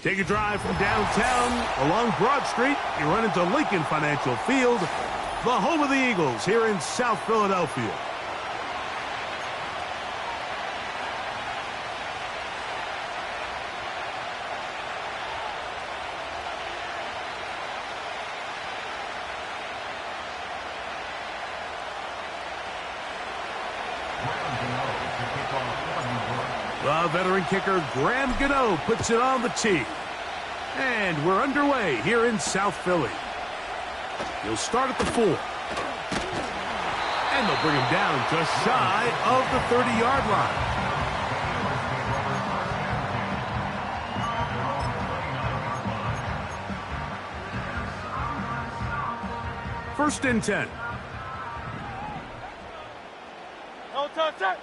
Take a drive from downtown along Broad Street. You run into Lincoln Financial Field, the home of the Eagles here in South Philadelphia. The veteran kicker Graham Gano puts it on the tee. And we're underway here in South Philly. He'll start at the 4. And they'll bring him down just shy of the 30-yard line. First and 10. No touch.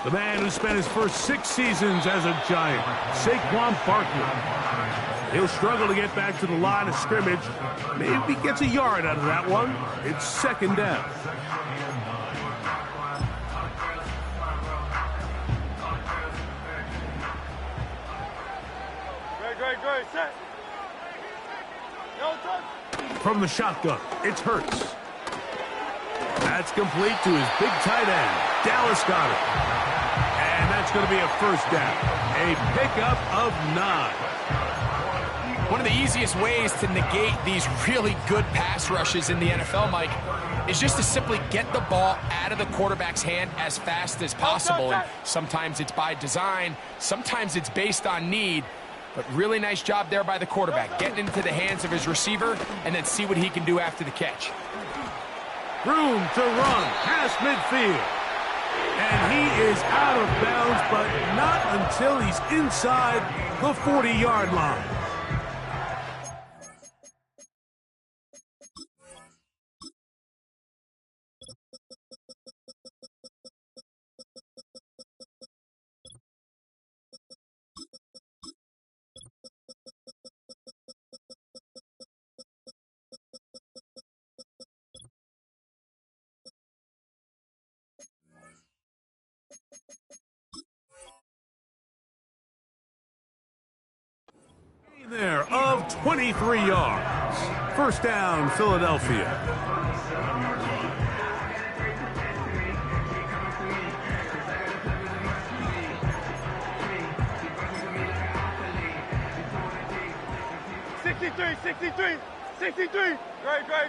The man who spent his first 6 seasons as a Giant, Saquon Barkley. He'll struggle to get back to the line of scrimmage. Maybe he gets a yard out of that one. It's second down. Great, set. No touch. From the shotgun, it's Hurts. That's complete to his big tight end, Dallas Goedert. And that's going to be a first down. A pickup of 9. One of the easiest ways to negate these really good pass rushes in the NFL, Mike, is just to simply get the ball out of the quarterback's hand as fast as possible. And sometimes it's by design, sometimes it's based on need. But really nice job there by the quarterback, getting into the hands of his receiver and then see what he can do after the catch. Room to run past midfield. And he is out of bounds, but not until he's inside the 40-yard line. There of 23 yards. First down, Philadelphia.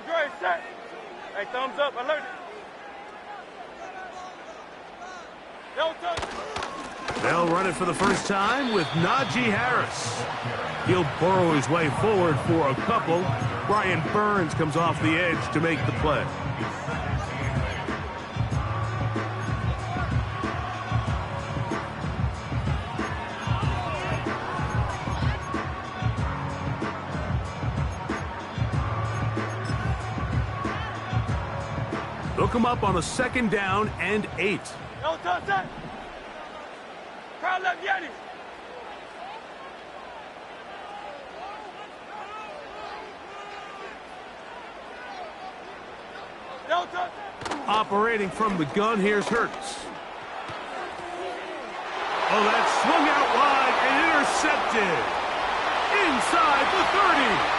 Great, set. Hey, thumbs up, alert. No touch. They'll run it for the first time with Najee Harris. He'll burrow his way forward for a couple. Brian Burns comes off the edge to make the play. They'll come up on a second down and 8. No touch, set. Crowd left Yeti. No touch. Operating from the gun, here's Hurts. Oh, that's swung out wide and intercepted. Inside the 30.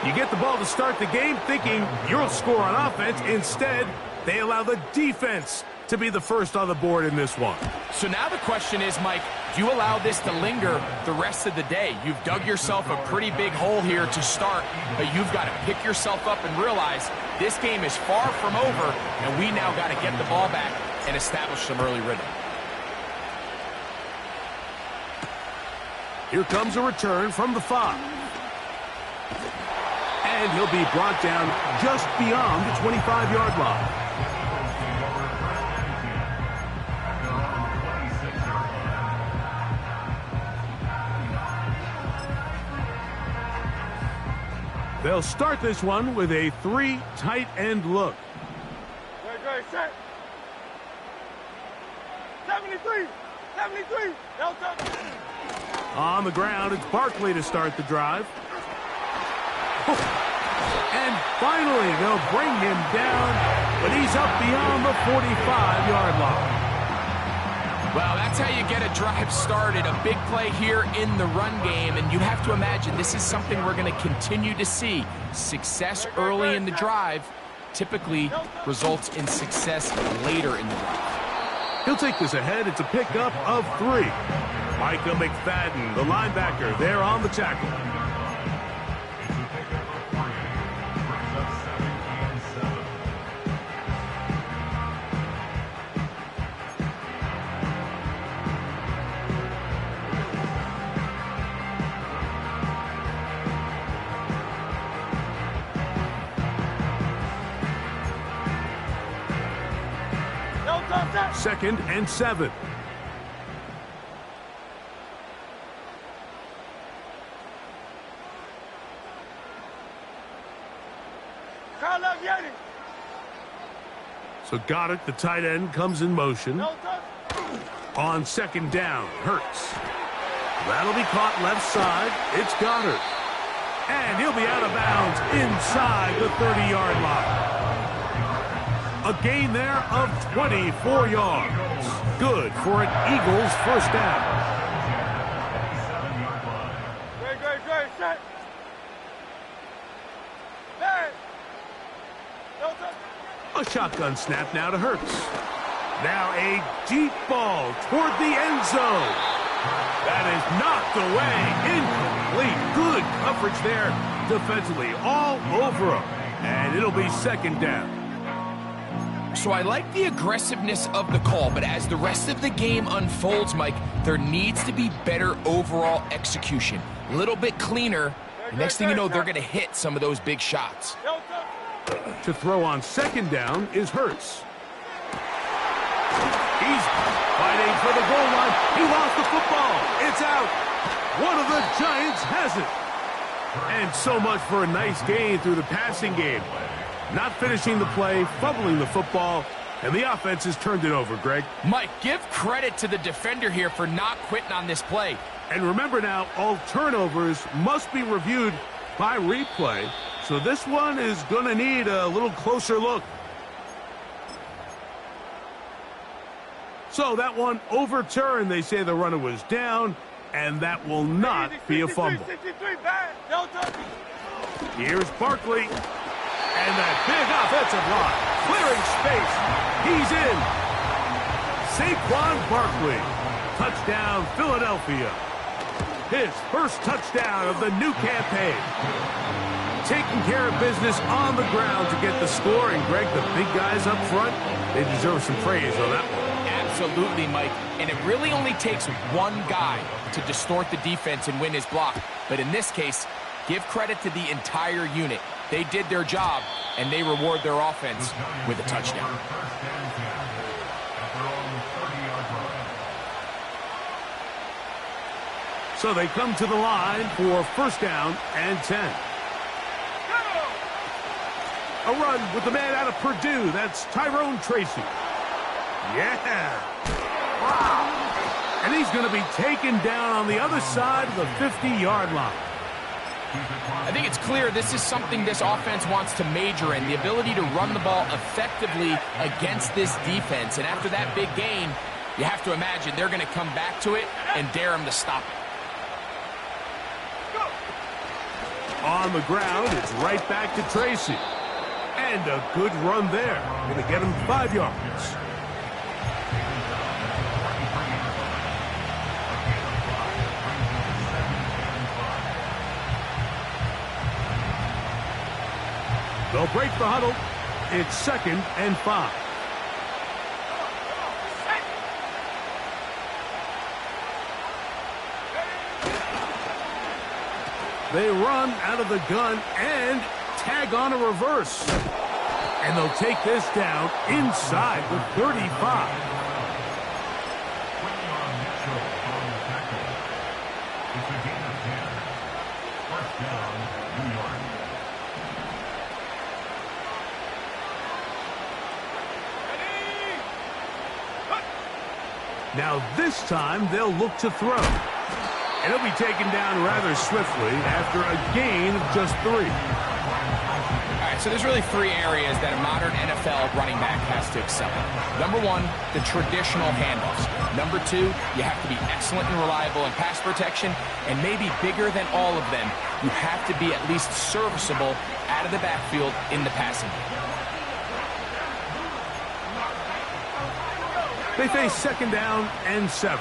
You get the ball to start the game thinking you'll score on offense. Instead, they allow the defense to be the first on the board in this one. So now the question is, Mike, do you allow this to linger the rest of the day? You've dug yourself a pretty big hole here to start, but you've got to pick yourself up and realize this game is far from over, and we now got to get the ball back and establish some early rhythm. Here comes a return from the 5. And he'll be brought down just beyond the 25-yard line. They'll start this one with a 3 tight end look. Great, set. 73. No touch. On the ground, it's Barkley to start the drive. And Finally, they'll bring him down, but he's up beyond the 45-yard line. Well, that's how you get a drive started. A big play here in the run game, and you have to imagine this is something we're going to continue to see. Success early in the drive typically results in success later in the drive. He'll take this ahead. It's a pickup of 3. Micah McFadden, the linebacker, there on the tackle. Second and 7. So Goddard, the tight end, comes in motion. On second down, Hurts. That'll be caught left side. It's Goddard. And he'll be out of bounds inside the 30-yard line. A gain there of 24 yards. Good for an Eagles first down. Great, set. Hey. A shotgun snap now to Hurts. Now a deep ball toward the end zone. That is knocked away. Incomplete. Good coverage there defensively. All over him. And it'll be second down. So I like the aggressiveness of the call, but as the rest of the game unfolds, Mike, there needs to be better overall execution. A little bit cleaner. The next thing you know, they're going to hit some of those big shots. To throw on second down is Hurts. He's fighting for the goal line. He lost the football. It's out. One of the Giants has it. And so much for a nice gain through the passing game. Not finishing the play, fumbling the football, and the offense has turned it over, Greg. Mike, give credit to the defender here for not quitting on this play. And remember now, all turnovers must be reviewed by replay, so this one is going to need a little closer look. So that one overturned. They say the runner was down, and that will not be a fumble. Here's Barkley. And that big offensive line, clearing space. He's in. Saquon Barkley. Touchdown, Philadelphia. His first touchdown of the new campaign. Taking care of business on the ground to get the score. And, Greg, the big guys up front, they deserve some praise on that one. Absolutely, Mike. And it really only takes one guy to distort the defense and win his block. But in this case, give credit to the entire unit. They did their job, and they reward their offense with a touchdown. So they come to the line for first down and 10. A run with the man out of Purdue. That's Tyrone Tracy. Yeah. Wow. And he's going to be taken down on the other side of the 50-yard line. I think it's clear this is something this offense wants to major in, the ability to run the ball effectively against this defense. And after that big gain, you have to imagine they're going to come back to it and dare them to stop it. On the ground, it's right back to Tracy. And a good run there. Going to get him 5 yards. They'll break the huddle. It's second and 5. They run out of the gun and tag on a reverse. And they'll take this down inside the 35. Now this time they'll look to throw. And he'll be taken down rather swiftly after a gain of just 3. All right, So there's really three areas that a modern NFL running back has to excel in. Number one, the traditional handoffs. Number two, you have to be excellent and reliable in pass protection. And maybe bigger than all of them, you have to be at least serviceable out of the backfield in the passing game. They face 2nd down and 7.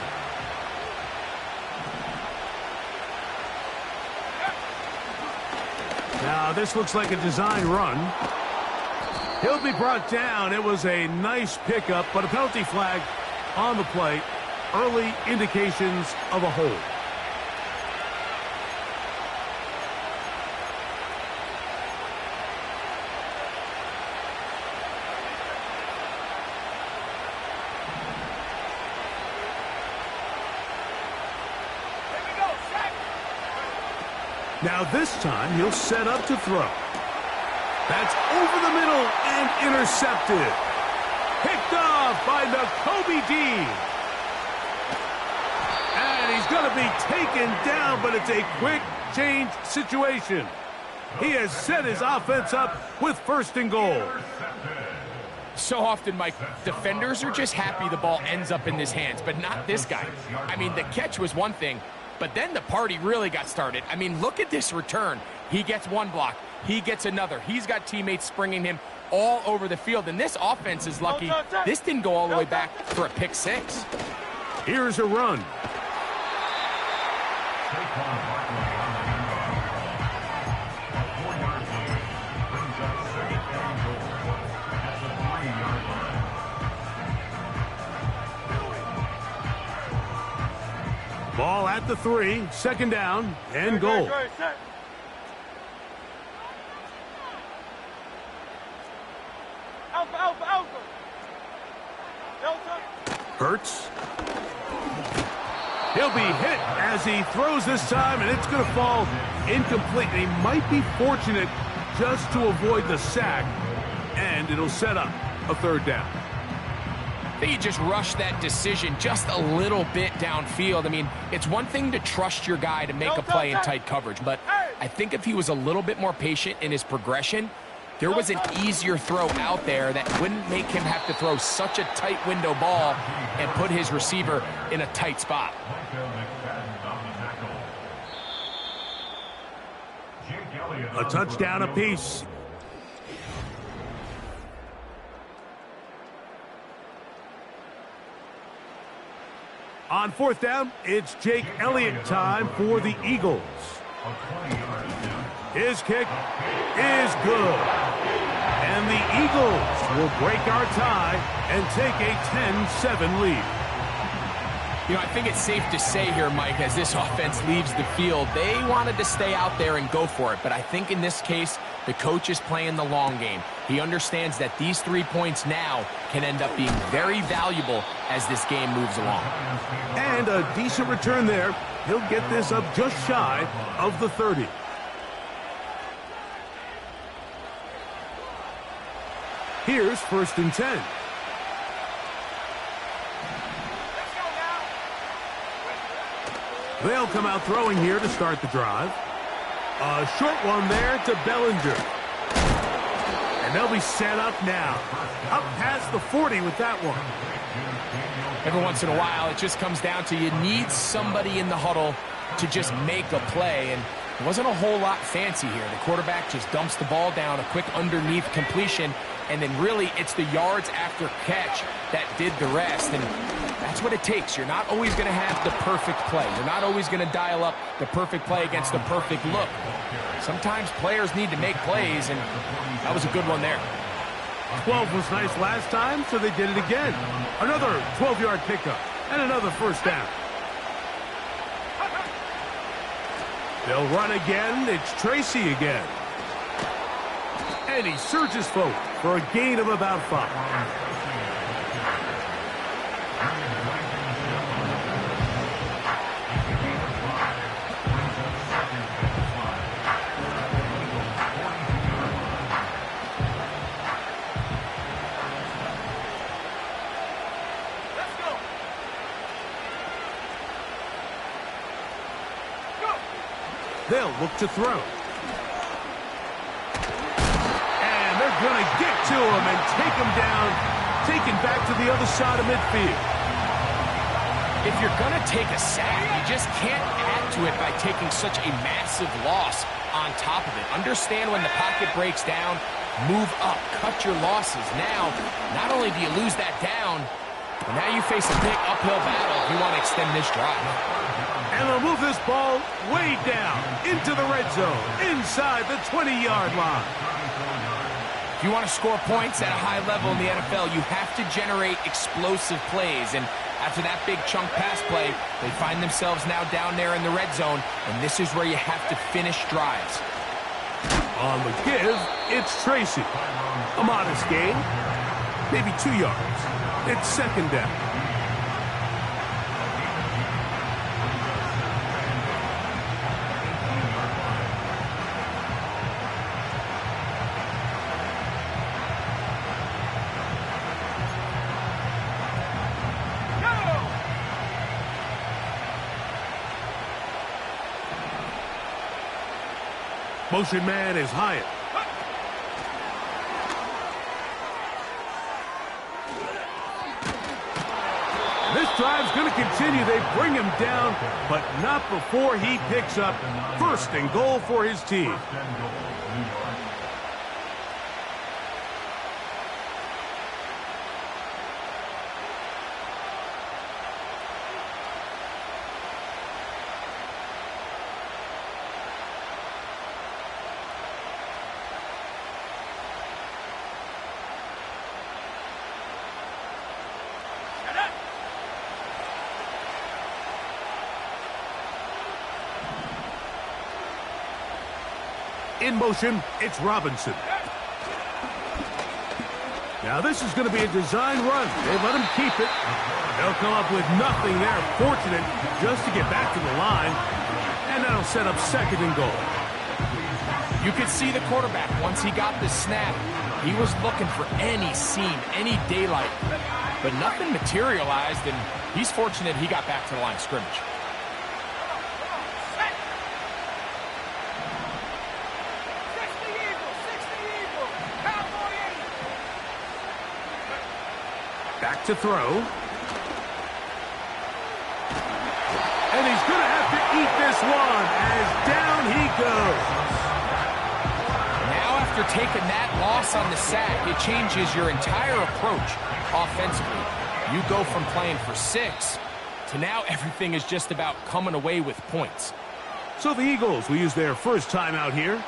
Now, this looks like a design run. He'll be brought down. It was a nice pickup, but a penalty flag on the play. Early indications of a hold. Now this time, he'll set up to throw. That's over the middle and intercepted. Picked off by Nakobe Dean. And he's going to be taken down, but it's a quick change situation. He has set his offense up with 1st and goal. So often, Mike, defenders are just happy the ball ends up in his hands, but not this guy. I mean, the catch was one thing, but then the party really got started. I mean, look at this return. He gets one block. He gets another. He's got teammates springing him all over the field. And this offense is lucky this didn't go all the way back for a pick 6. Here's a run. Ball at the 3, 2nd down and goal. Hurts. He'll be hit as he throws this time, and it's going to fall incomplete. And he might be fortunate just to avoid the sack, and it'll set up a 3rd down. I think he just rushed that decision just a little bit downfield. I mean, it's one thing to trust your guy to make a play in tight coverage, but I think if he was a little bit more patient in his progression, there was an easier throw out there that wouldn't make him have to throw such a tight window ball and put his receiver in a tight spot. A touchdown apiece. On 4th down, it's Jake Elliott time for the Eagles. His kick is good. And the Eagles will break our tie and take a 10-7 lead. You know, I think it's safe to say here, Mike, as this offense leaves the field, they wanted to stay out there and go for it. But I think in this case, the coach is playing the long game. He understands that these 3 points now can end up being very valuable as this game moves along. And a decent return there. He'll get this up just shy of the 30. Here's 1st and 10. They'll come out throwing here to start the drive. A short one there to Bellinger. And they'll be set up now. Up past the 40 with that one. Every once in a while, it just comes down to you need somebody in the huddle to just make a play. And it wasn't a whole lot fancy here. The quarterback just dumps the ball down, a quick underneath completion, and then really it's the yards after catch that did the rest. And that's what it takes. You're not always going to have the perfect play. You're not always going to dial up the perfect play against the perfect look. Sometimes players need to make plays, and that was a good one there. 12 was nice last time, so they did it again. Another 12-yard pickup and another 1st down. They'll run again. It's Tracy again. And he surges forward for a gain of about 5. They'll look to throw. And going to get to him and take him down, taken back to the other side of midfield. If you're going to take a sack, you just can't add to it by taking such a massive loss on top of it. Understand when the pocket breaks down, move up, cut your losses. Now, not only do you lose that down, but now you face a big uphill battle if you want to extend this drive. And they'll move this ball way down into the red zone, inside the 20-yard line. If you want to score points at a high level in the NFL, you have to generate explosive plays. And after that big chunk pass play, they find themselves now down there in the red zone, and this is where you have to finish drives. On the give, it's Tracy. A modest gain, maybe 2 yards. It's second down. Motion man is Hyatt. This drive's going to continue. They bring him down, but not before he picks up first and goal for his team. In motion, it's Robinson. Now this is going to be a design run. They let him keep it. They'll come up with nothing there. Fortunate just to get back to the line. And that'll set up second and goal. You could see the quarterback, once he got the snap, he was looking for any seam, any daylight. But nothing materialized, and he's fortunate he got back to the line of scrimmage. Back to throw. And he's going to have to eat this one as down he goes. Now after taking that loss on the sack, it changes your entire approach offensively. You go from playing for 6 to now everything is just about coming away with points. So the Eagles will use their first timeout here.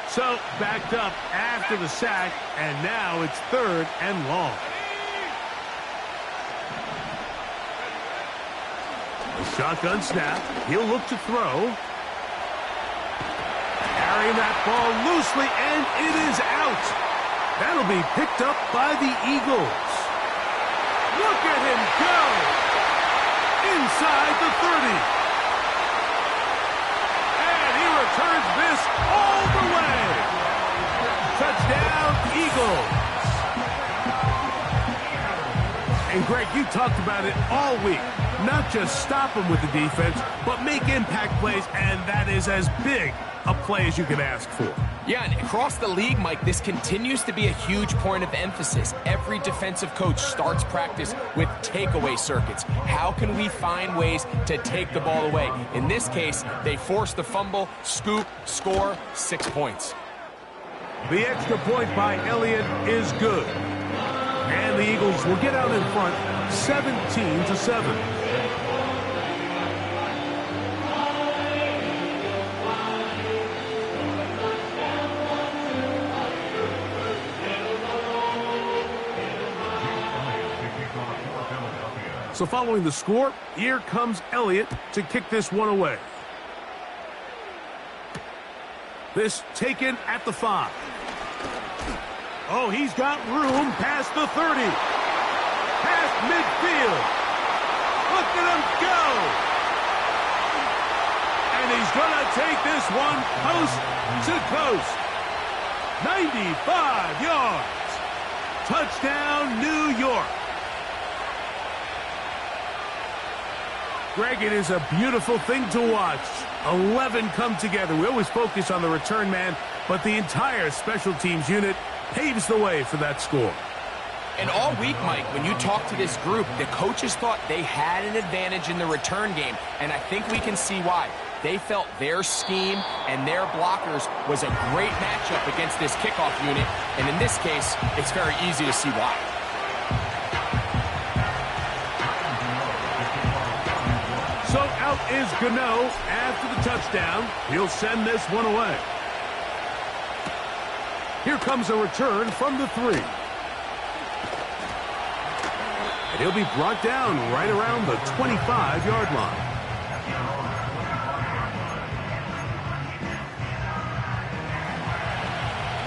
So, backed up after the sack, and now it's third and long. A shotgun snap. He'll look to throw. Carrying that ball loosely, and it is out. That'll be picked up by the Eagles. Look at him go! Inside the 30. Returns this all the way. Touchdown, Eagles. And Greg, you talked about it all week. Not just stop them with the defense, but make impact plays, and that is as big a play as you can ask for. Yeah, and across the league, Mike, this continues to be a huge point of emphasis. Every defensive coach starts practice with takeaway circuits. How can we find ways to take the ball away? In this case, they force the fumble, scoop, score, 6 points. The extra point by Elliott is good. And the Eagles will get out in front 17-7. So following the score, here comes Elliott to kick this one away. This taken at the 5. Oh, he's got room past the 30. Past midfield. Look at him go. And he's going to take this one coast to coast. 95 yards. Touchdown, New York. Greg, it is a beautiful thing to watch. 11 come together. We always focus on the return man, but the entire special teams unit paves the way for that score. And all week, Mike, when you talk to this group, the coaches thought they had an advantage in the return game, and I think we can see why. They felt their scheme and their blockers was a great matchup against this kickoff unit, and in this case, it's very easy to see why. So out is Gano after the touchdown. He'll send this one away. Here comes a return from the 3. And he'll be brought down right around the 25-yard line.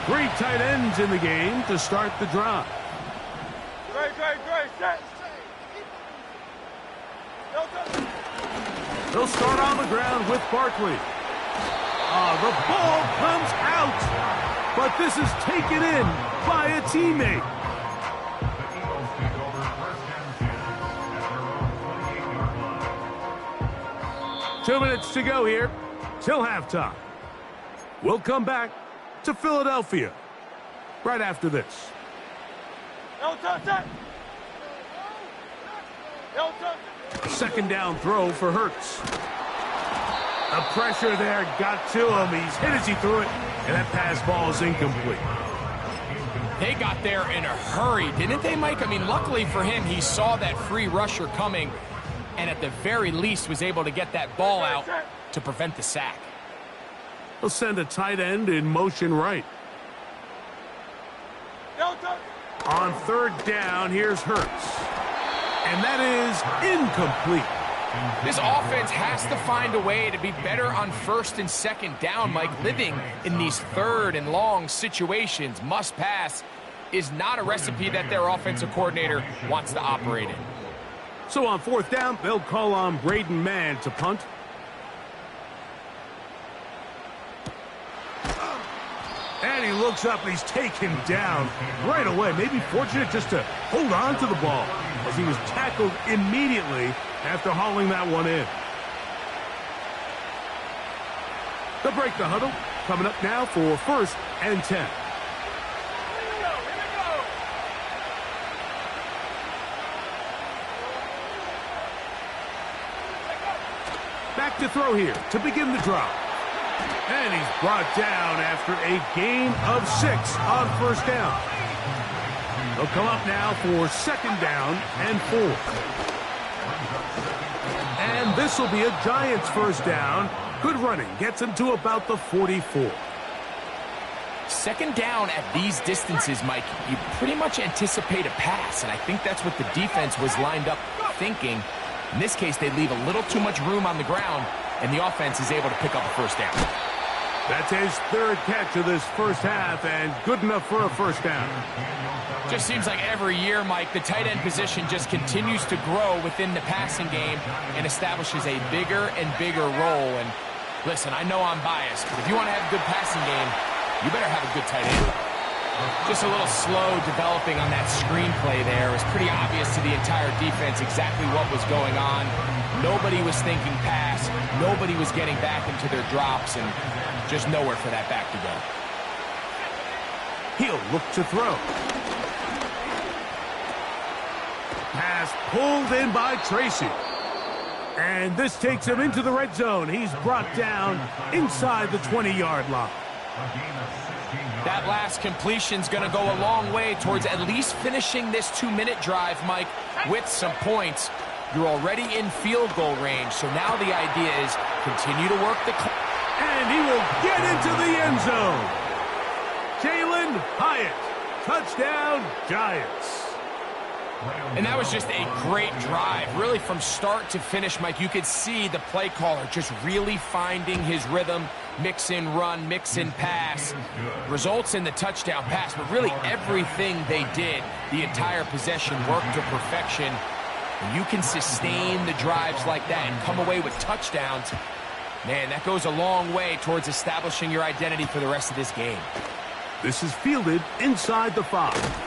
Three tight ends in the game to start the drive. Great, set. They'll start on the ground with Barkley. The ball comes out, but this is taken in by a teammate. Two minutes to go here till halftime. We'll come back to Philadelphia right after this. Second down throw for Hurts. The pressure there got to him. He's hit as he threw it, and that pass ball is incomplete. They got there in a hurry, didn't they, Mike? I mean, luckily for him, he saw that free rusher coming, and at the very least was able to get that ball out to prevent the sack. He'll send a tight end in motion right. On third down, here's Hurts. And that is incomplete. This offense has to find a way to be better on first and second down, Mike. Living in these third and long situations, must pass, is not a recipe that their offensive coordinator wants to operate in. So on fourth down, they'll call on Braden Mann to punt. And he looks up and he's taken down right away. Maybe fortunate just to hold on to the ball as he was tackled immediately after hauling that one in. They'll break the huddle. Coming up now for 1st and 10. Back to throw here to begin the drive. And he's brought down after a gain of 6 on first down. They'll come up now for 2nd down and 4. And this will be a Giants first down. Good running. Gets him to about the 44. 2nd down at these distances, Mike, you pretty much anticipate a pass, and I think that's what the defense was lined up thinking. In this case, they leave a little too much room on the ground, and the offense is able to pick up a first down. That's his 3rd catch of this first half, and good enough for a first down. Just seems like every year, Mike, the tight end position just continues to grow within the passing game and establishes a bigger and bigger role. And listen, I know I'm biased, but if you want to have a good passing game, you better have a good tight end. Just a little slow developing on that screenplay there. It was pretty obvious to the entire defense exactly what was going on. Nobody was thinking pass. Nobody was getting back into their drops, and just nowhere for that back to go. He'll look to throw. Pass pulled in by Tracy. And this takes him into the red zone. He's brought down inside the 20-yard line. That last completion's going to go a long way towards at least finishing this 2-minute drive, Mike, with some points. You're already in field goal range, so now the idea is continue to work the clock. And he will get into the end zone. Jalen Hyatt, touchdown Giants. And that was just a great drive, really from start to finish, Mike. You could see the play caller just really finding his rhythm, mix in run, mix in pass, results in the touchdown pass. But really everything they did, the entire possession worked to perfection. When you can sustain the drives like that and come away with touchdowns, man, that goes a long way towards establishing your identity for the rest of this game. This is fielded inside the 5.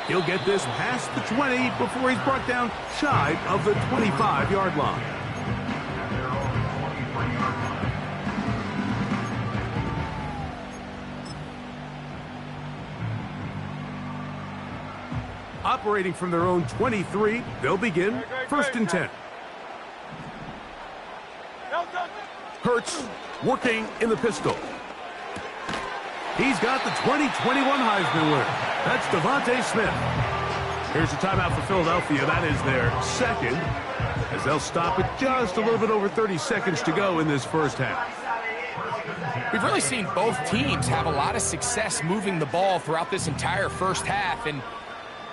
He'll get this past the 20 before he's brought down shy of the 25-yard line. Operating from their own 23, they'll begin first and 10. Hurts working in the pistol. He's got the 2021 Heisman winner. That's Devontae Smith. Here's a timeout for Philadelphia. That is their second, as they'll stop it just a little bit over 30 seconds to go in this first half. We've really seen both teams have a lot of success moving the ball throughout this entire first half, and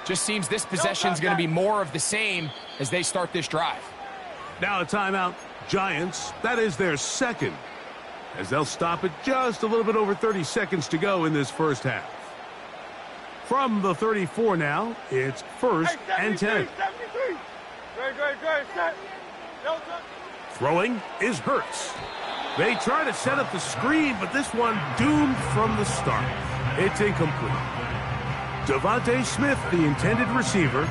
just seems this possession is going to be more of the same as they start this drive. Now a timeout, Giants. That is their second, as they'll stop it just a little bit over 30 seconds to go in this first half. From the 34 now, it's first and 10. Throwing is Hurts. They try to set up the screen, but this one doomed from the start. It's incomplete. Devontae Smith, the intended receiver,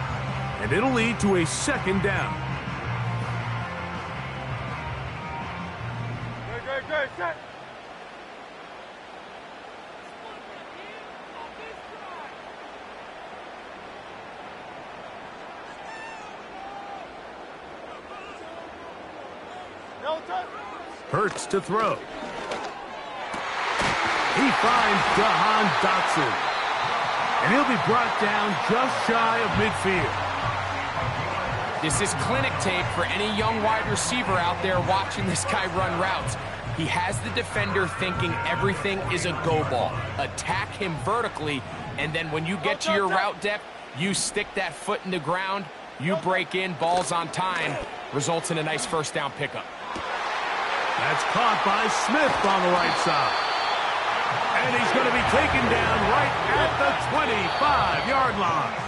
and it'll lead to a second down. Set. Hurts to throw. He finds Jahan Dotson, and he'll be brought down just shy of midfield. This is clinic tape for any young wide receiver out there watching this guy run routes. He has the defender thinking everything is a go ball. Attack him vertically, and then when you get to your route depth, you stick that foot in the ground, you break in, ball's on time, results in a nice first down pickup. That's caught by Smith on the right side. And he's going to be taken down right at the 25-yard line.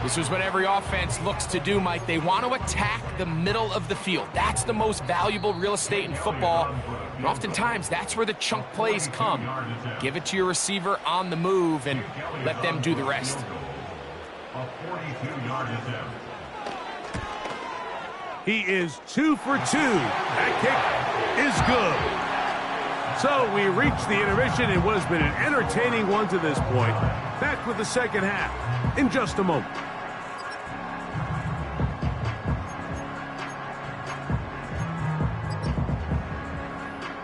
This is what every offense looks to do, Mike. They want to attack the middle of the field. That's the most valuable real estate in football. And oftentimes, that's where the chunk plays come. Give it to your receiver on the move and let them do the rest. He is 2 for 2. That kick is good. So we reach the intermission in what has been an entertaining one to this point. Back with the second half in just a moment.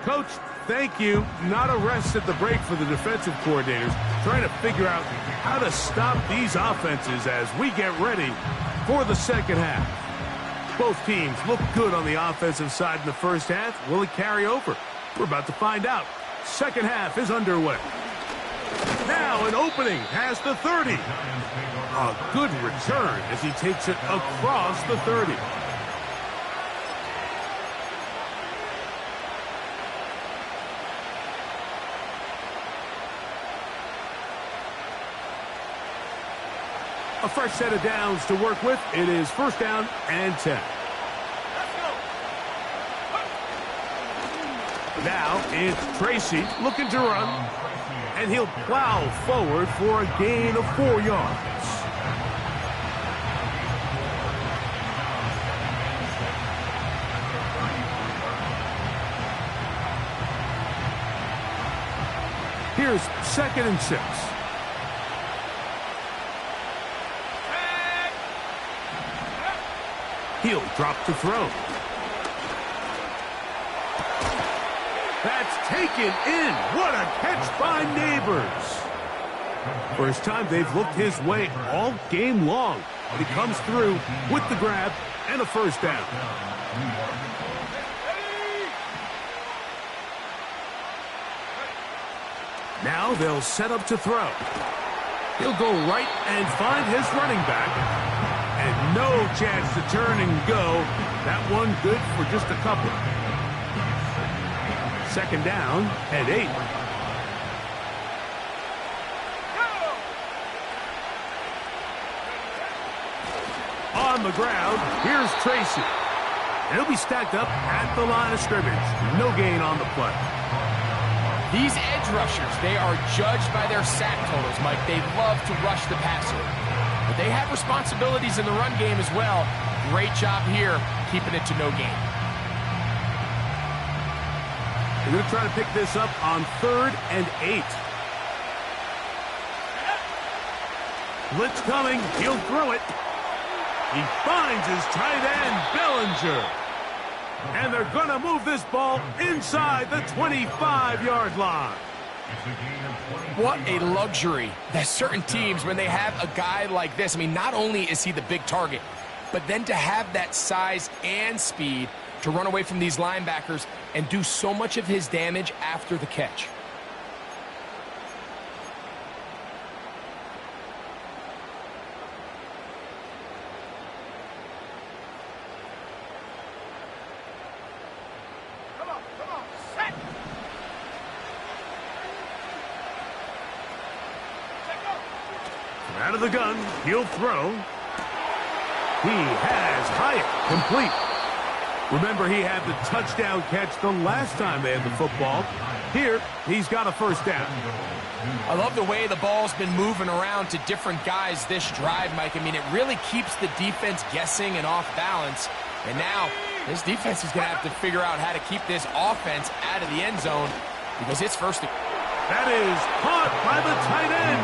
Coach, thank you. Not a rest at the break for the defensive coordinators, trying to figure out how to stop these offenses as we get ready for the second half. Both teams look good on the offensive side in the first half. Will it carry over? We're about to find out. Second half is underway. Now an opening past the 30. A good return as he takes it across the 30. A fresh set of downs to work with. It is first down and 10. Now it's Tracy looking to run, and he'll plow forward for a gain of 4 yards. Here's second and 6. He'll drop to throw. That's taken in. What a catch by Neighbors. First time they've looked his way all game long. But he comes through with the grab and a first down. Now they'll set up to throw. He'll go right and find his running back. And no chance to turn and go. That one good for just a couple. Second down and 8. On the ground, here's Tracy. And he'll be stacked up at the line of scrimmage. No gain on the play. These edge rushers, they are judged by their sack totals, Mike. They love to rush the passer. But they have responsibilities in the run game as well. Great job here, keeping it to no gain. They're going to try to pick this up on 3rd and 8. Blitz coming. He'll throw it. He finds his tight end, Bellinger. And they're going to move this ball inside the 25-yard line. What a luxury that certain teams, when they have a guy like this, I mean, not only is he the big target, but then to have that size and speed to run away from these linebackers and do so much of his damage after the catch. Out of the gun, he'll throw. He has Hyatt complete. Remember, he had the touchdown catch the last time they had the football. Here, he's got a first down. I love the way the ball's been moving around to different guys this drive, Mike. I mean, it really keeps the defense guessing and off balance. And now, this defense is going to have to figure out how to keep this offense out of the end zone because it's first. That is caught by the tight end,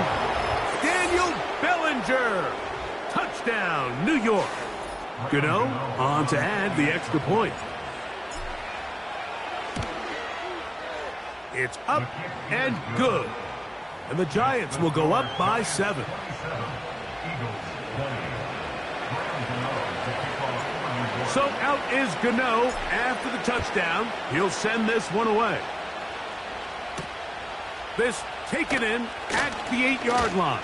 Daniel Bellinger. Touchdown, New York. Gano on to add the extra point. It's up and good. And the Giants will go up by 7. So out is Gano after the touchdown. He'll send this one away. This taken in at the 8-yard line.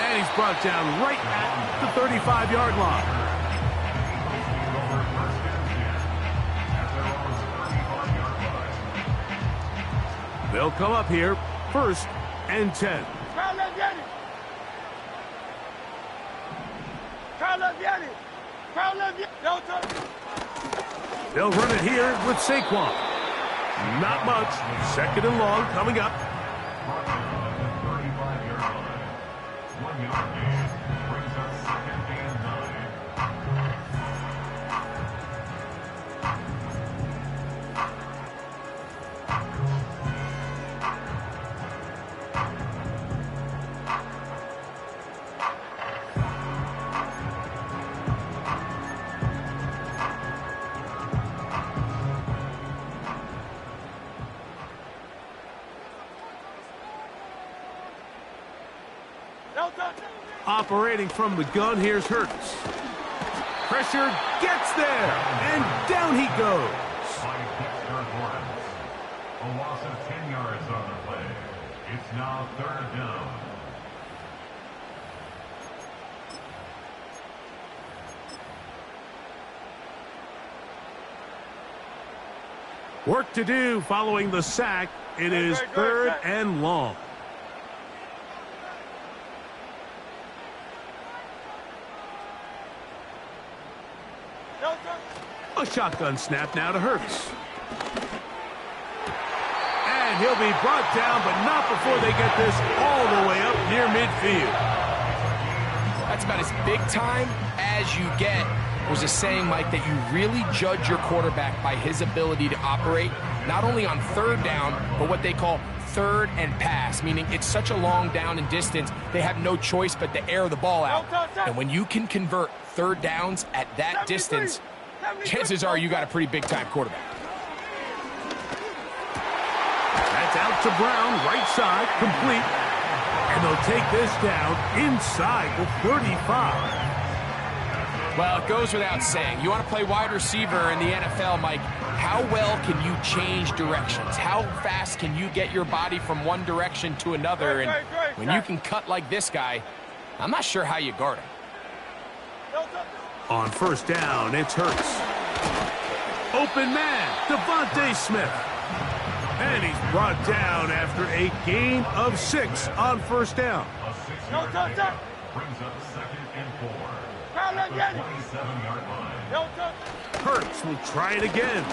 And he's brought down right at the 35-yard line. They'll come up here, 1st and 10. They'll run it here with Saquon. Not much. 2nd and long coming up. Operating from the gun, here's Hurts. Pressure gets there, and down he goes. A loss of 10 yards on the play. It's now 3rd down. Work to do following the sack. It is 3rd and long. A shotgun snap now to Hurts. And he'll be brought down, but not before they get this all the way up near midfield. That's about as big time as you get. There's a saying, Mike, that you really judge your quarterback by his ability to operate, not only on 3rd down, but what they call 3rd and pass, meaning it's such a long down and distance, they have no choice but to air the ball out. And when you can convert 3rd downs at that distance, chances are you got a pretty big-time quarterback. That's out to Brown, right side, complete. And they'll take this down inside the 35. Well, it goes without saying. You want to play wide receiver in the NFL, Mike, how well can you change directions? How fast can you get your body from one direction to another? And when you can cut like this guy, I'm not sure how you guard him. On 1st down, it's Hurts. Open man, Devontae Smith. And he's brought down after a gain of 6 on 1st down. A 6-yard gain brings up 2nd and 4. At the 27-yard line. Hurts will try it again.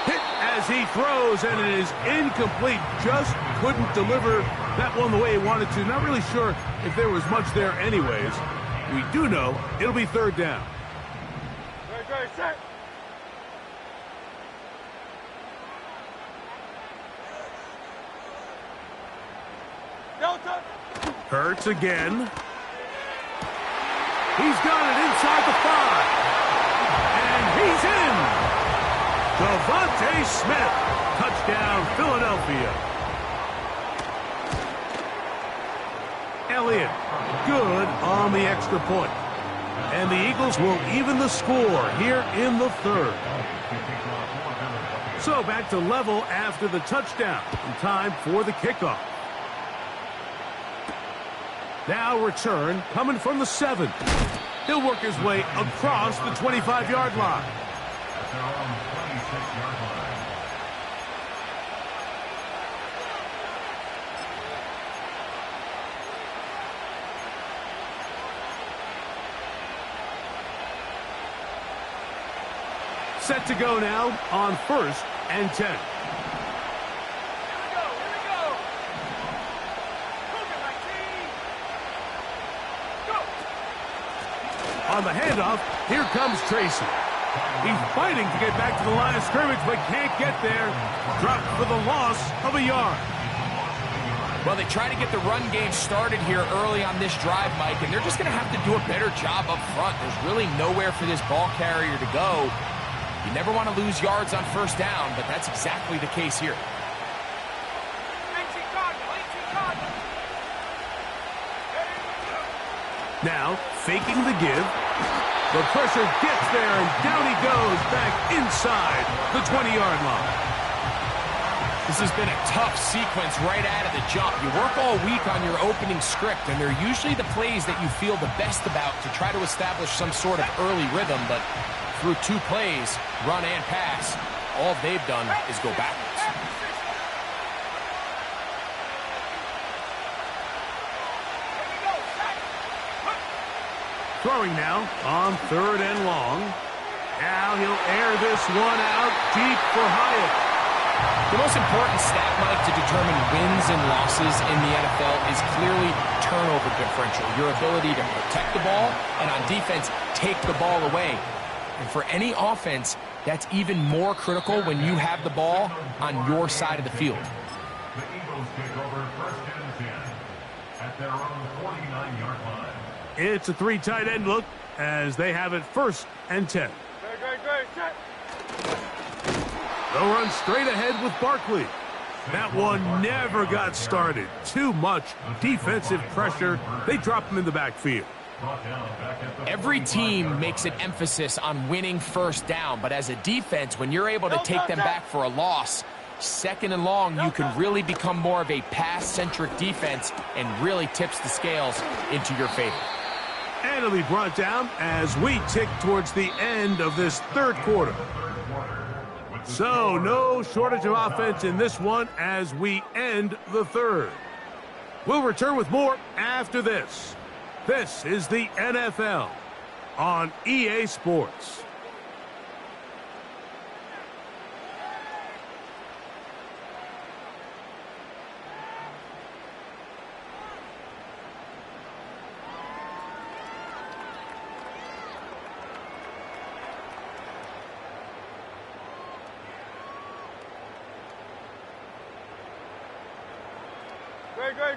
Hit as as he throws, and it is incomplete. Just couldn't deliver that one the way he wanted to. Not really sure if there was much there anyways. We do know it'll be third down. Ready, set. Delta. Hurts again. He's got it inside the 5. And he's in. Devontae Smith. Touchdown, Philadelphia. Elliott, good on the extra point. And the Eagles will even the score here in the third. So back to level after the touchdown. In time for the kickoff. Now return coming from the 7. He'll work his way across the 25-yard line. At their own 26-yard line. Set to go now on 1st and 10. On the handoff, here comes Tracy. He's fighting to get back to the line of scrimmage, but can't get there. Dropped for the loss of a yard. Well, they try to get the run game started here early on this drive, Mike, and they're just going to have to do a better job up front. There's really nowhere for this ball carrier to go. You never want to lose yards on first down, but that's exactly the case here. Now, faking the give. The pressure gets there, and down he goes back inside the 20-yard line. This has been a tough sequence right out of the jump. You work all week on your opening script, and they're usually the plays that you feel the best about to try to establish some sort of early rhythm, but through 2 plays, run and pass, all they've done is go backwards. Throwing now on 3rd and long. Now he'll air this one out deep for Hyatt. The most important stat, Mike, to determine wins and losses in the NFL is clearly turnover differential, your ability to protect the ball, and on defense, take the ball away. And for any offense, that's even more critical when you have the ball on your side of the field. The Eagles take over 1st and 10 at their own 49-yard line. It's a 3 tight end look as they have it 1st and 10. Set. They'll run straight ahead with Barkley. That one never got started. Too much defensive pressure. They drop him in the backfield. Every team makes an emphasis on winning first down, but as a defense, when you're able to take them back for a loss, 2nd and long, you can really become more of a pass-centric defense and really tips the scales into your favor. And it'll be brought down as we tick towards the end of this 3rd quarter. So no shortage of offense in this one as we end the 3rd. We'll return with more after this. This is the NFL on EA Sports.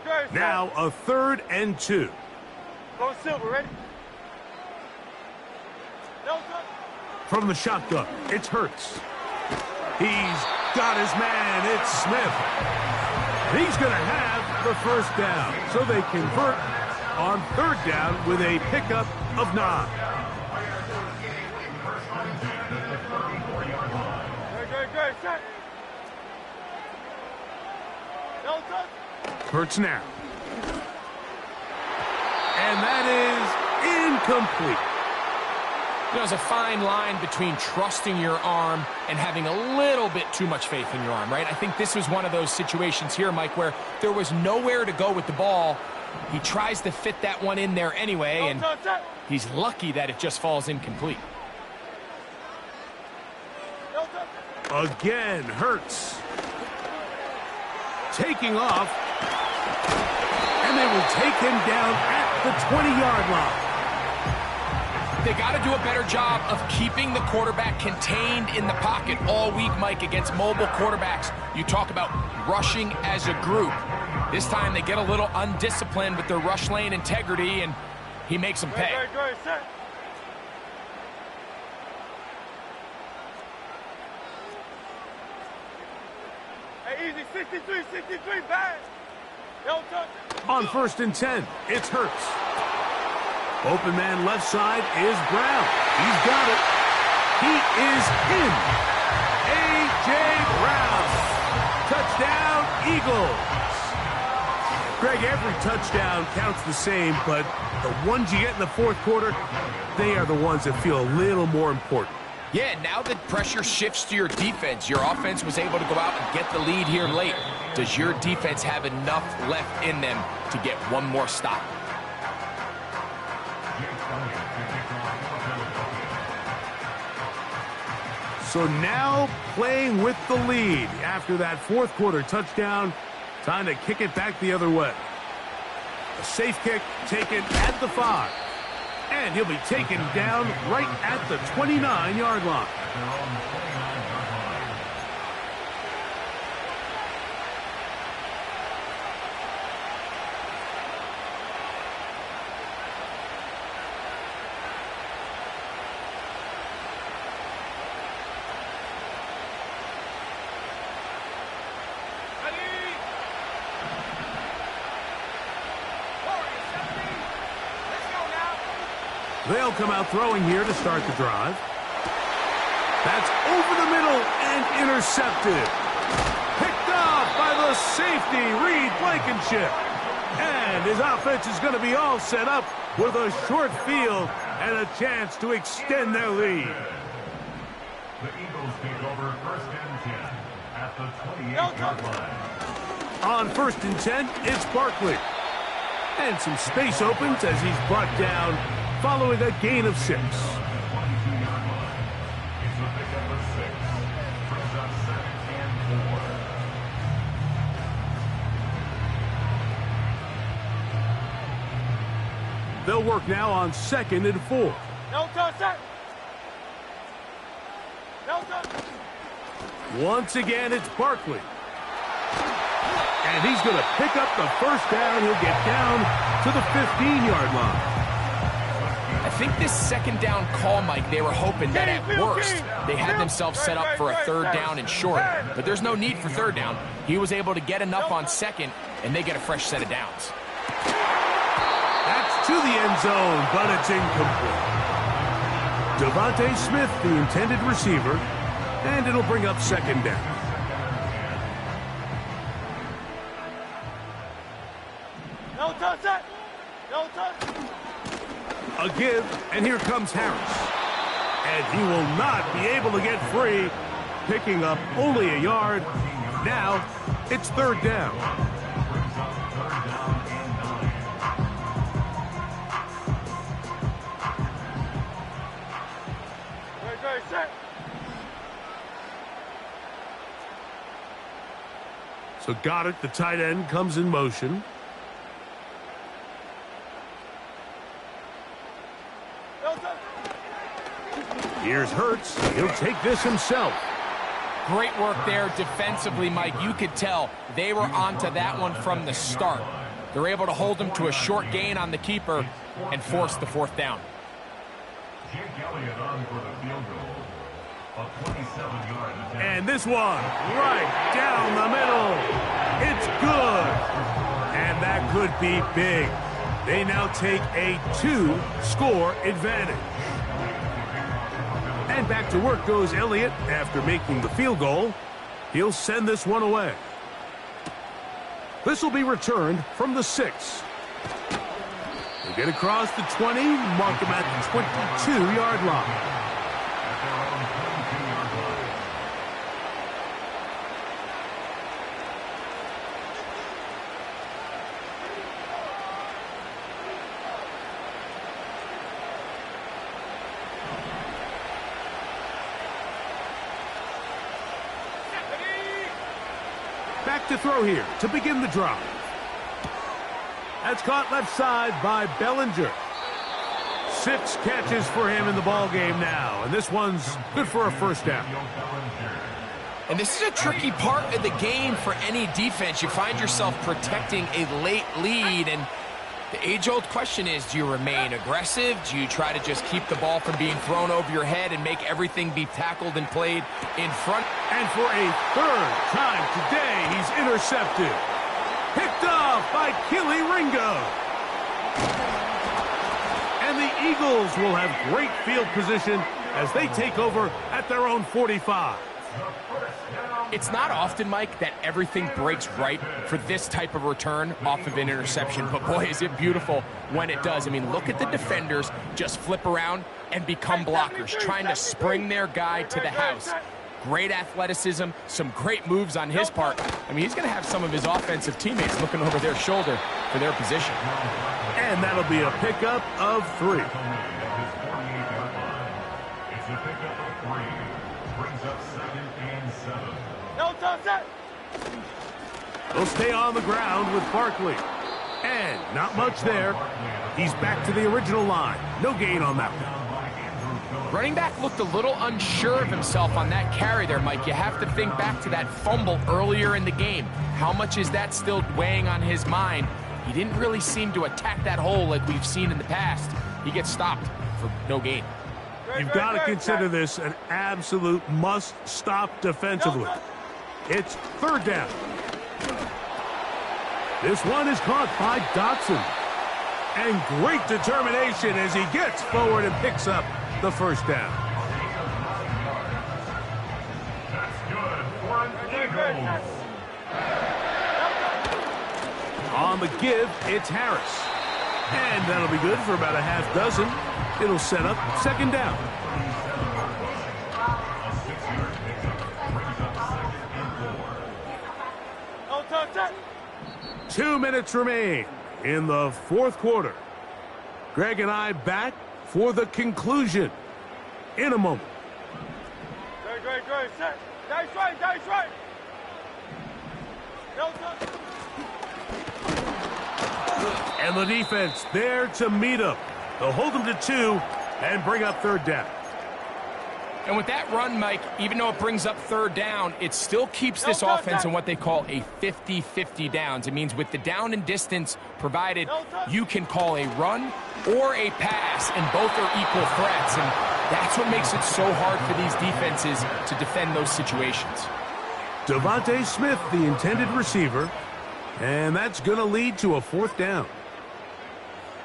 Great. Now a 3rd and 2. Go Silver, ready? Delta. From the shotgun, it's Hurts. He's got his man, it's Smith. He's going to have the 1st down, so they convert on 3rd down with a pickup of 9. Great. Set. Delta. Hurts now. And that is incomplete. You know, there's a fine line between trusting your arm and having a little bit too much faith in your arm, right? I think this was one of those situations here, Mike, where there was nowhere to go with the ball. He tries to fit that one in there anyway, and he's lucky that it just falls incomplete. Again, Hurts. Taking off. And they will take him down at the 20-yard line. They got to do a better job of keeping the quarterback contained in the pocket all week, Mike, against mobile quarterbacks. You talk about rushing as a group. This time they get a little undisciplined with their rush lane integrity, and he makes them pay. Hey, easy, 63, bang. Don't touch it. On 1st and 10, it's Hurts. Open man left side is Brown. He's got it. He is in. A.J. Brown. Touchdown, Eagles. Greg, every touchdown counts the same, but the ones you get in the fourth quarter, they are the ones that feel a little more important. Yeah, now that pressure shifts to your defense, your offense was able to go out and get the lead here late. Does your defense have enough left in them to get one more stop? So now playing with the lead after that fourth quarter touchdown, time to kick it back the other way. A safe kick taken at the 5. And he'll be taken down right at the 29-yard line. They'll come out throwing here to start the drive. That's over the middle and intercepted. Picked off by the safety, Reed Blankenship. And his offense is going to be all set up with a short field and a chance to extend their lead. The Eagles take over 1st and 10 at the 28-yard line. On 1st and 10, it's Barkley. And some space opens as he's brought down following a gain of 6. 22-yard line. It's a pickup of 6. Brings up 2nd and 4. They'll work now on 2nd and 4. No touch that. No touch. Once again, it's Barkley. And he's going to pick up the first down. He'll get down to the 15-yard line. I think this 2nd down call, Mike, they were hoping that at worst they had themselves set up for a 3rd down and short. But there's no need for 3rd down. He was able to get enough on 2nd, and they get a fresh set of downs. That's to the end zone, but it's incomplete. Devontae Smith, the intended receiver, and it'll bring up 2nd down. No touch that. No touch. A give, and here comes Harris. And he will not be able to get free, picking up only a yard. Now, it's 3rd down. Very set. So Goddard, the tight end, comes in motion. Here's Hurts. He'll take this himself. Great work there defensively, Mike. You could tell they were onto that one from the start. They're able to hold him to a short gain on the keeper and force the 4th down. Jake Elliott on for the field goal. A 27-yard attempt. And this one, right down the middle. It's good. And that could be big. They now take a 2-score advantage. And back to work goes Elliott after making the field goal. He'll send this one away. This will be returned from the 6. They get across the 20, mark him at the 22-yard line. back to throw here to begin the drive. That's caught left side by Bellinger. 6 catches for him in the ball game now, and this one's good for a first down. And this is a tricky part of the game for any defense. You find yourself protecting a late lead, and the age-old question is, do you remain aggressive? Do you try to just keep the ball from being thrown over your head and make everything be tackled and played in front? And for a third time today, he's intercepted. Picked off by Kelee Ringo. And the Eagles will have great field position as they take over at their own 45. It's not often, Mike, that everything breaks right for this type of return off of an interception, but boy, is it beautiful when it does. I mean, look at the defenders just flip around and become blockers, trying to spring their guy to the house. Great athleticism, some great moves on his part. I mean, he's going to have some of his offensive teammates looking over their shoulder for their position. And that'll be a pickup of 3. It's a pickup of 3. Brings up 2nd and 7. No touch that. They'll stay on the ground with Barkley. And not much there. He's back to the original line. No gain on that one. Running back looked a little unsure of himself on that carry there, Mike. You have to think back to that fumble earlier in the game. How much is that still weighing on his mind? He didn't really seem to attack that hole like we've seen in the past. He gets stopped for no gain. You've got to consider this an absolute must-stop defensively. It's 3rd down. This one is caught by Dotson. And great determination as he gets forward and picks up the first down. That's good for an Eagles. On the give, it's Harris. And that'll be good for about a half dozen. It'll set up 2nd down. A 6-yard pickup brings up 2nd and 4. No touch that. 2 minutes remain in the 4th quarter. Greg and I back for the conclusion in a moment. Great, set. That's right. No touch. And the defense there to meet him. They'll hold them to 2 and bring up 3rd down. And with that run, Mike, even though it brings up 3rd down, it still keeps this offense in what they call a 50-50 downs. It means with the down and distance provided, you can call a run or a pass, and both are equal threats. And that's what makes it so hard for these defenses to defend those situations. Devontae Smith, the intended receiver, and that's going to lead to a 4th down.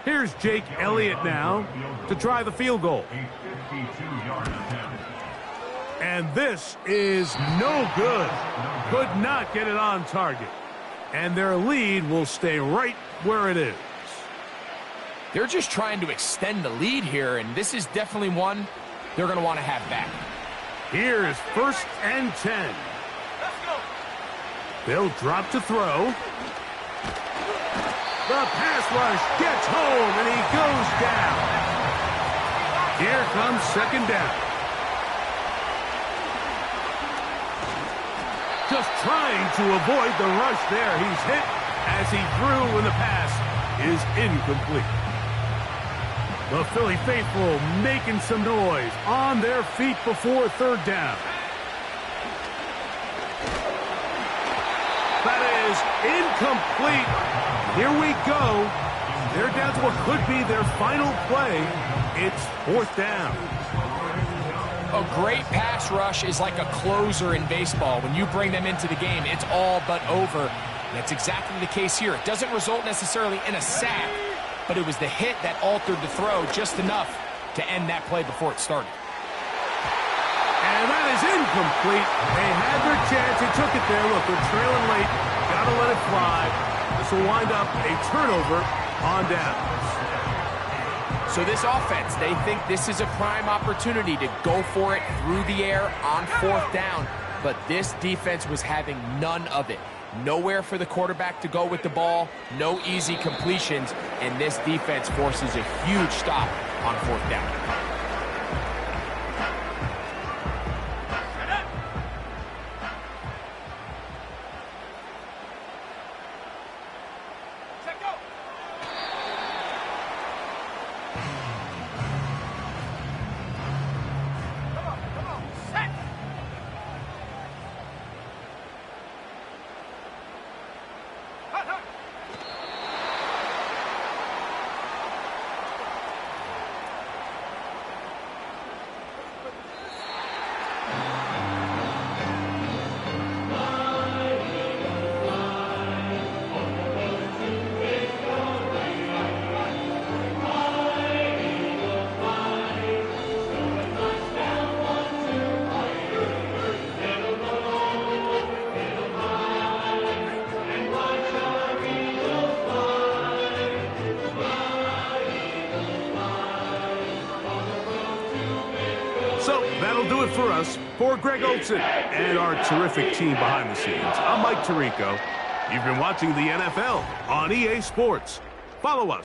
Here's Jake Elliott now to try the field goal. A 52-yard attempt. And this is no good. Could not get it on target. And their lead will stay right where it is. They're just trying to extend the lead here, and this is definitely one they're going to want to have back. Here's 1st and 10. Let's go. They'll drop to throw. The pass rush gets home, and he goes down. Here comes 2nd down. Just trying to avoid the rush there. He's hit as he threw when the pass is incomplete. The Philly faithful making some noise on their feet before 3rd down. That is incomplete. Here we go. They're down to what could be their final play. It's 4th down. A great pass rush is like a closer in baseball. When you bring them into the game, it's all but over. That's exactly the case here. It doesn't result necessarily in a sack, but it was the hit that altered the throw just enough to end that play before it started. And that is incomplete. They had their chance. They took it there. Look, they're trailing late. Got to let it fly. This will wind up a turnover on downs. So this offense, they think this is a prime opportunity to go for it through the air on 4th down. But this defense was having none of it. Nowhere for the quarterback to go with the ball. No easy completions. And this defense forces a huge stop on 4th down. So that'll do it for us. For Greg Olsen and our terrific team behind the scenes, I'm Mike Tirico. You've been watching the NFL on EA Sports. Follow us.